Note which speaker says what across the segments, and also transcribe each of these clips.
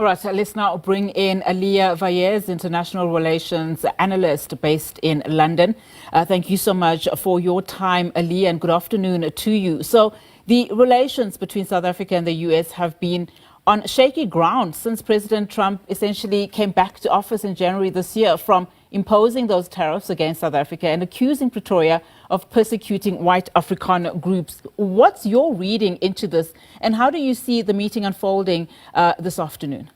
Speaker 1: All right, so let's now bring in Aaliyah Vayez, International Relations Analyst based in London. Thank you so much for your time, Aaliyah, and good afternoon to you. So the relations between South Africa and the US have been on shaky ground since President Trump essentially came back to office in January this year, from imposing those tariffs against South Africa and accusing Pretoria of persecuting white Afrikaner groups. What's your reading into this, and how do you see the meeting unfolding this afternoon?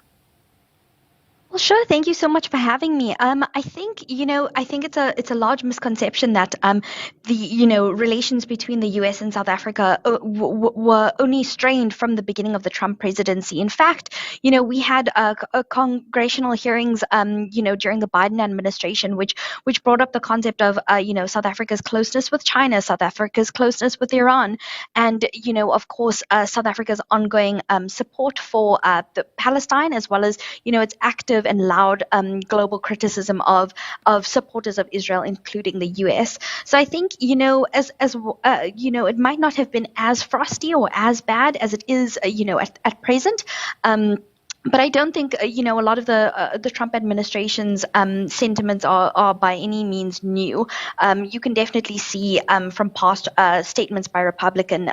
Speaker 2: Well, sure. Thank you so much for having me. I think it's a large misconception that the relations between the U.S. and South Africa were only strained from the beginning of the Trump presidency. In fact, we had congressional hearings, during the Biden administration, which brought up the concept of South Africa's closeness with China, South Africa's closeness with Iran, and of course South Africa's ongoing support for the Palestine, as well as its active and loud global criticism of supporters of Israel, including the U.S. So I think it might not have been as frosty or as bad as it is at present. But I don't think a lot of the Trump administration's sentiments are by any means new. You can definitely see from past statements by Republican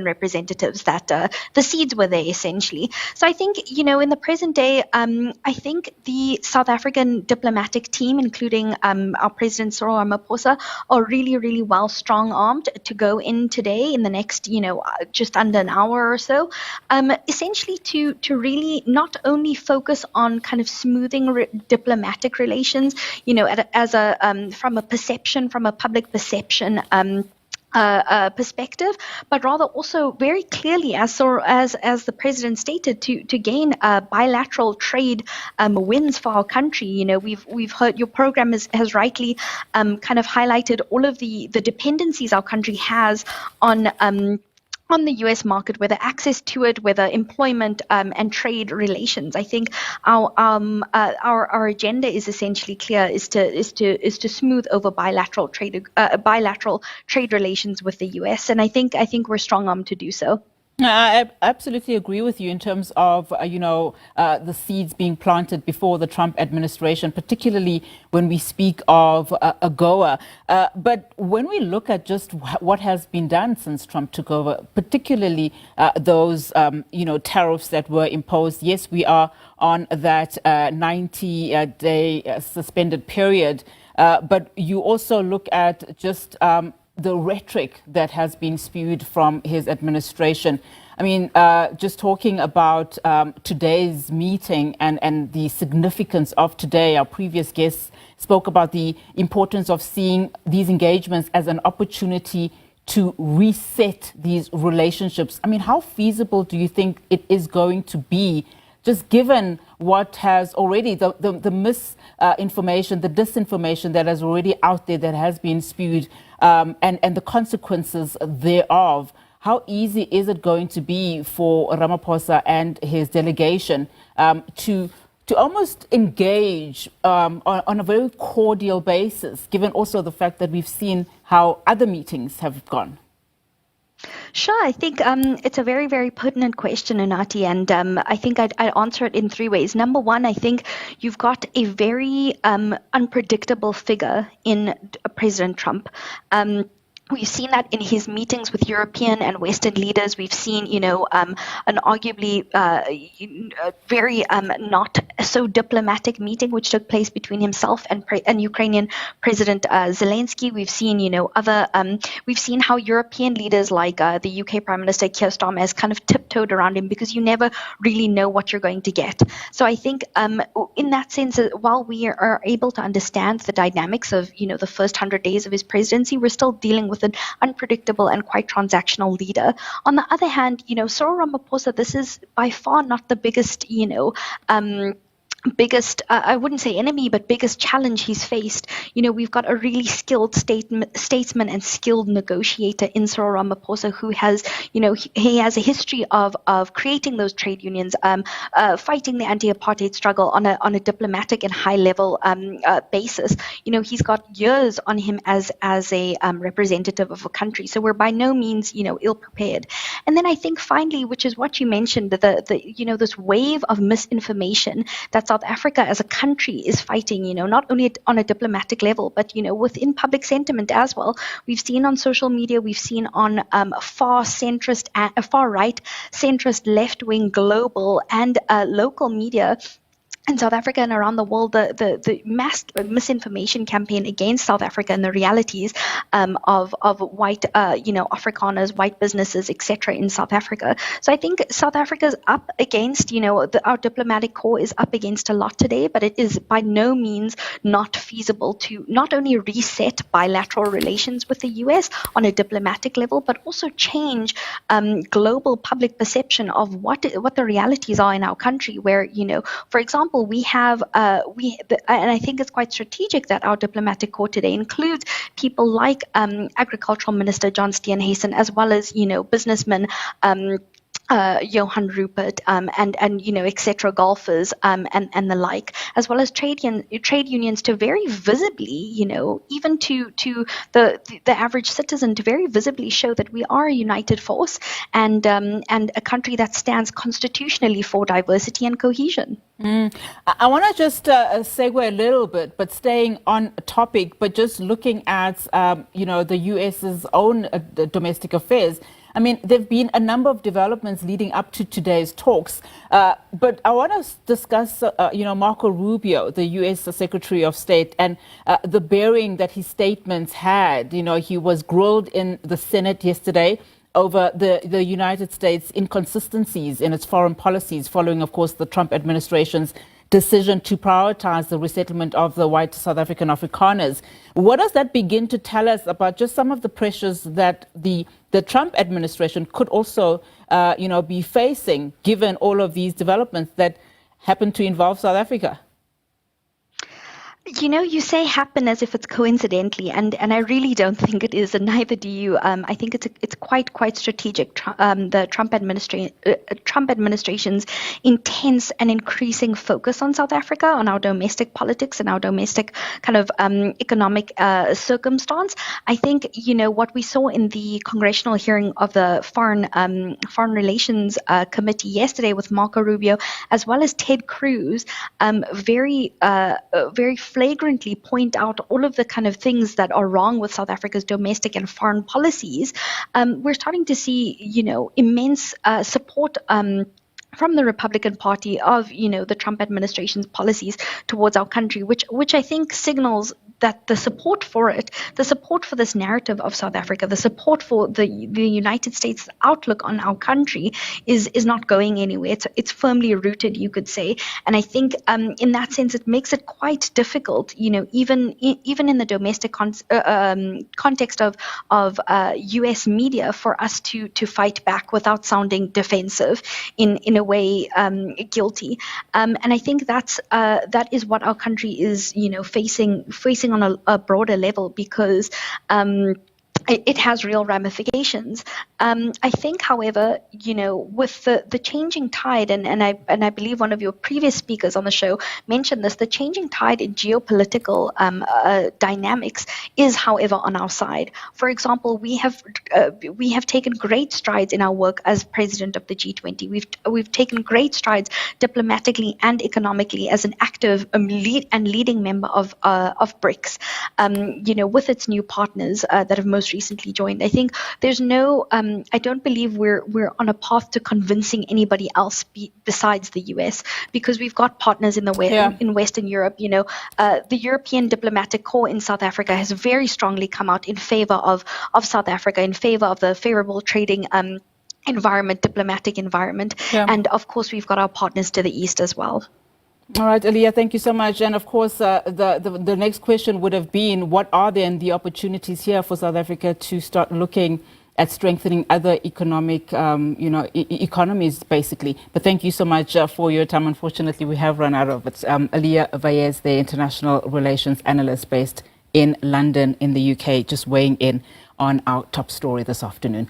Speaker 2: representatives that the seeds were there essentially. So I think in the present day, I think the South African diplomatic team, including our President Cyril Ramaphosa, are really, really well strong-armed to go in today in the next just under an hour or so, essentially to really not only focus on kind of smoothing diplomatic relations, from a public perception perspective, but rather also very clearly, as the president stated, to gain bilateral trade wins for our country. We've heard your program has rightly kind of highlighted all of the dependencies our country has on the U.S. market, whether access to it, whether employment and trade relations. I think our agenda is essentially clear: is to smooth over bilateral trade relations with the U.S. And I think we're strong-armed to do so.
Speaker 1: I absolutely agree with you in terms of, the seeds being planted before the Trump administration, particularly when we speak of AGOA. But when we look at just what has been done since Trump took over, particularly those, tariffs that were imposed, yes, we are on that 90-day suspended period. But you also look at just the rhetoric that has been spewed from his administration. I mean, just talking about today's meeting and the significance of today, our previous guests spoke about the importance of seeing these engagements as an opportunity to reset these relationships. I mean, how feasible do you think it is going to be, just given what has already, the misinformation, the disinformation that is already out there, that has been spewed, and the consequences thereof? How easy is it going to be for Ramaphosa and his delegation to almost engage on a very cordial basis, given also the fact that we've seen how other meetings have gone?
Speaker 2: Sure. I think it's a very, very pertinent question, Anati, and I think I'd answer it in three ways. Number one, I think you've got a very unpredictable figure in President Trump. We've seen that in his meetings with European and Western leaders. We've seen, an arguably very not so diplomatic meeting which took place between himself and Ukrainian President Zelensky. We've seen, we've seen how European leaders like the UK Prime Minister Keir Starmer has kind of tiptoed around him, because you never really know what you're going to get. So I think in that sense, while we are able to understand the dynamics of, the first 100 days of his presidency, we're still dealing with an unpredictable and quite transactional leader. On the other hand, Cyril Ramaphosa, this is by far not the biggest, biggest, I wouldn't say enemy, but biggest challenge he's faced. We've got a really skilled statesman and skilled negotiator in Cyril Ramaphosa, who has, he has a history of creating those trade unions, fighting the anti-apartheid struggle on a diplomatic and high level basis. He's got years on him as a representative of a country. So we're by no means, ill prepared. And then I think finally, which is what you mentioned, this wave of misinformation that South Africa as a country is fighting, not only on a diplomatic level, but, within public sentiment as well. We've seen on social media, we've seen on far right, centrist, left-wing, global and local media in South Africa and around the world, the mass misinformation campaign against South Africa and the realities of white, Afrikaners, white businesses, etc. in South Africa. So I think South Africa's up against, our diplomatic corps is up against a lot today, but it is by no means not feasible to not only reset bilateral relations with the US on a diplomatic level, but also change global public perception of what the realities are in our country, where, for example, we have, and I think it's quite strategic that our diplomatic corps today includes people like Agricultural Minister John Steenhuisen, as well as, businessmen, Johan Rupert, and etc. golfers, and the like, as well as trade unions to very visibly, even to the average citizen, to very visibly show that we are a united force and a country that stands constitutionally for diversity and cohesion.
Speaker 1: I want to just segue a little bit, but staying on topic, but just looking at the US's own domestic affairs. I mean, there have been a number of developments leading up to today's talks, but I want to discuss, Marco Rubio, the U.S. Secretary of State, and the bearing that his statements had. He was grilled in the Senate yesterday over the United States' inconsistencies in its foreign policies following, of course, the Trump administration's decision to prioritize the resettlement of the white South African Afrikaners. What does that begin to tell us about just some of the pressures that the Trump administration could also, be facing, given all of these developments that happen to involve South Africa?
Speaker 2: You say happen as if it's coincidentally, and I really don't think it is, and neither do you. I think it's quite strategic. The Trump administration's intense and increasing focus on South Africa, on our domestic politics and our domestic kind of economic circumstance. I think what we saw in the congressional hearing of the Foreign Relations Committee yesterday with Marco Rubio, as well as Ted Cruz, very flagrantly point out all of the kind of things that are wrong with South Africa's domestic and foreign policies. We're starting to see, immense support from the Republican Party of, the Trump administration's policies towards our country, which I think signals that the support for this narrative of South Africa, the support for the United States outlook on our country is not going anywhere. It's firmly rooted, you could say. And I think in that sense, it makes it quite difficult, even in the domestic context of US media, for us to fight back without sounding defensive in a way guilty. And I think that is what our country is, facing on a broader level, because it has real ramifications. I think, however, with the changing tide, and I believe one of your previous speakers on the show mentioned this, the changing tide in geopolitical dynamics is, however, on our side. For example, we have taken great strides in our work as president of the G20. We've taken great strides diplomatically and economically as an active leading member of BRICS. With its new partners that have most recently joined. I think there's no. I don't believe we're on a path to convincing anybody else besides the US, because we've got partners in in Western Europe. The European diplomatic corps in South Africa has very strongly come out in favor of South Africa, in favor of the favorable trading environment, diplomatic environment, and of course we've got our partners to the east as well.
Speaker 1: All right, Aaliyah, thank you so much. And of course, the next question would have been, what are then the opportunities here for South Africa to start looking at strengthening other economic, economies, basically. But thank you so much for your time. Unfortunately, we have run out of it. Aaliyah Vayez, the International Relations Analyst based in London, in the UK, just weighing in on our top story this afternoon.